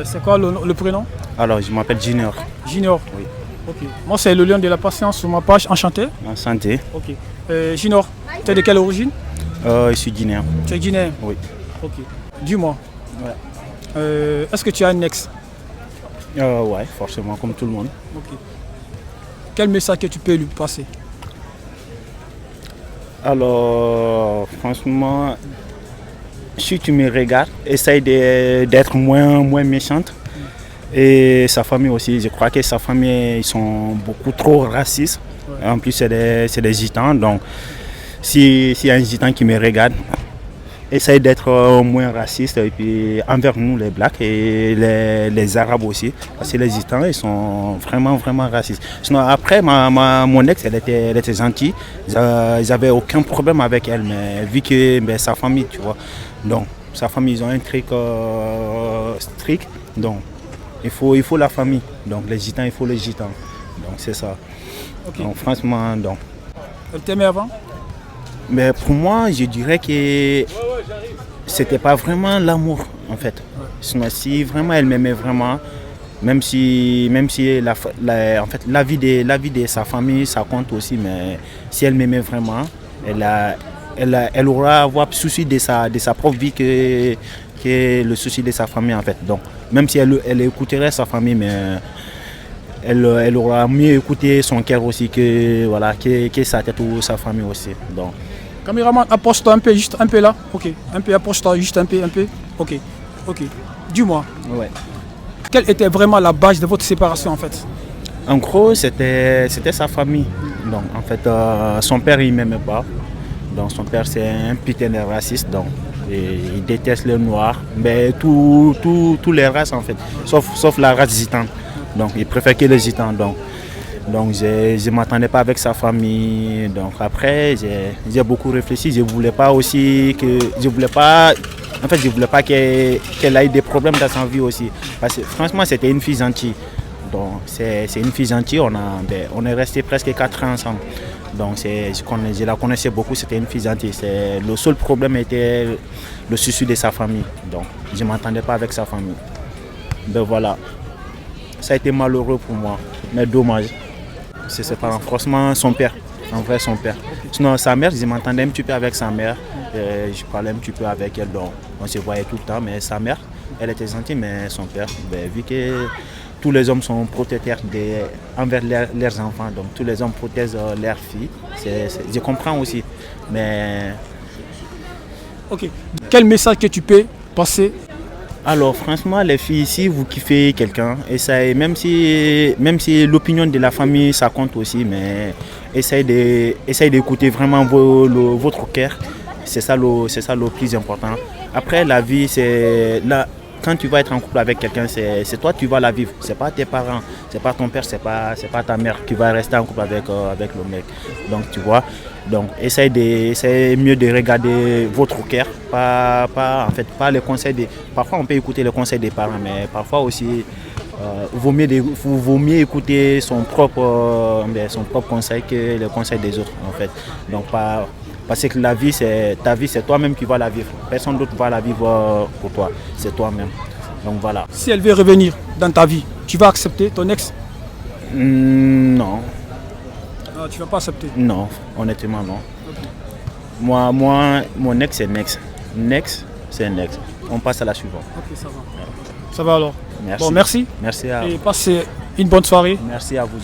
C'est quoi le prénom? Alors, je m'appelle Junior. Junior. Oui. Ok. Moi, c'est le lion de la patience sur ma page. Enchanté. En santé. Ok. Junior, tu es de quelle origine? Je suis guinéen. Tu es guinéen? Oui. Ok. Dis-moi. Ouais. Est-ce que tu as un ex? Ouais, forcément, comme tout le monde. Ok. Quel message que tu peux lui passer? Alors, franchement, si tu me regardes, essaye d'être moins méchante. Et sa famille aussi, je crois que sa famille, ils sont beaucoup trop racistes. Ouais. En plus, c'est des gitans. Donc, s'il y a un gitan qui me regarde, essaye d'être moins raciste et puis envers nous les blacks et les arabes aussi. Parce que les gitans, ils sont vraiment racistes. Sinon, après, mon ex, elle était gentille. Ils n'avaient aucun problème avec elle. Mais vu que sa famille, tu vois. Donc, sa famille, ils ont un truc strict. Donc, il faut la famille. Donc, les gitans, il faut les gitans. Donc, c'est ça. Okay. Donc, franchement, donc. Elle t'aimait avant? Mais pour moi, je dirais que c'était pas vraiment l'amour, en fait. Sinon, si vraiment elle m'aimait vraiment, même si en fait, la vie de sa famille, ça compte aussi, mais si elle m'aimait vraiment, elle aura avoir souci de sa propre vie que le souci de sa famille, en fait. Donc, même si elle écouterait sa famille, mais elle aura mieux écouté son cœur aussi que sa tête ou sa famille aussi. Donc, caméraman, approche-toi un peu, juste un peu là. Ok. Un peu, approche-toi juste un peu. Ok. Dis-moi. Ouais. Quelle était vraiment la base de votre séparation en fait? En gros, c'était sa famille. Donc, en fait, son père, il ne m'aimait pas. Donc, son père, c'est un putain de raciste. Donc, il déteste les noirs. Mais tous les races, en fait. Sauf la race gitane. Donc, il préfère que les gitans. Donc je ne m'attendais pas avec sa famille. Donc après, j'ai beaucoup réfléchi. Je ne voulais pas qu'elle ait des problèmes dans sa vie aussi. Parce que franchement, c'était une fille gentille. Donc c'est une fille gentille. On est resté presque 4 ans ensemble. Donc je la connaissais beaucoup, c'était une fille gentille. Le seul problème était le souci de sa famille. Donc je ne m'entendais pas avec sa famille. Donc voilà. Ça a été malheureux pour moi, mais dommage. C'est ses parents, franchement son père, en vrai son père. Sinon sa mère, je m'entendais un petit peu avec sa mère, je parlais un petit peu avec elle, donc on se voyait tout le temps, mais sa mère, elle était gentille, mais son père, vu que tous les hommes sont protecteurs envers leurs enfants, donc tous les hommes protègent leurs filles, je comprends aussi, mais... Ok, quel message que tu peux passer? Alors franchement, les filles, si vous kiffez quelqu'un, essayez, même si l'opinion de la famille, ça compte aussi, mais essayez d'écouter vraiment votre cœur. C'est ça le plus important. Après, la vie, quand tu vas être en couple avec quelqu'un, c'est toi qui vas la vivre. C'est pas tes parents, c'est pas ton père, c'est pas ta mère qui va rester en couple avec le mec. Donc tu vois. Donc essayez mieux de regarder votre cœur, pas les conseils Parfois on peut écouter les conseils des parents, mais parfois aussi vaut mieux écouter son propre conseil que les conseils des autres en fait. Donc parce que ta vie c'est toi-même qui vas la vivre. Personne d'autre va la vivre pour toi, c'est toi-même. Donc voilà. Si elle veut revenir dans ta vie, tu vas accepter ton ex? Non. Non, tu ne vas pas accepter? Non, honnêtement non. Okay. Moi, mon ex c'est next. Next, c'est next. On passe à la suivante. Ok, ça va. Ça va alors. Merci. Bon, merci. Merci à vous. Et passez une bonne soirée. Merci à vous.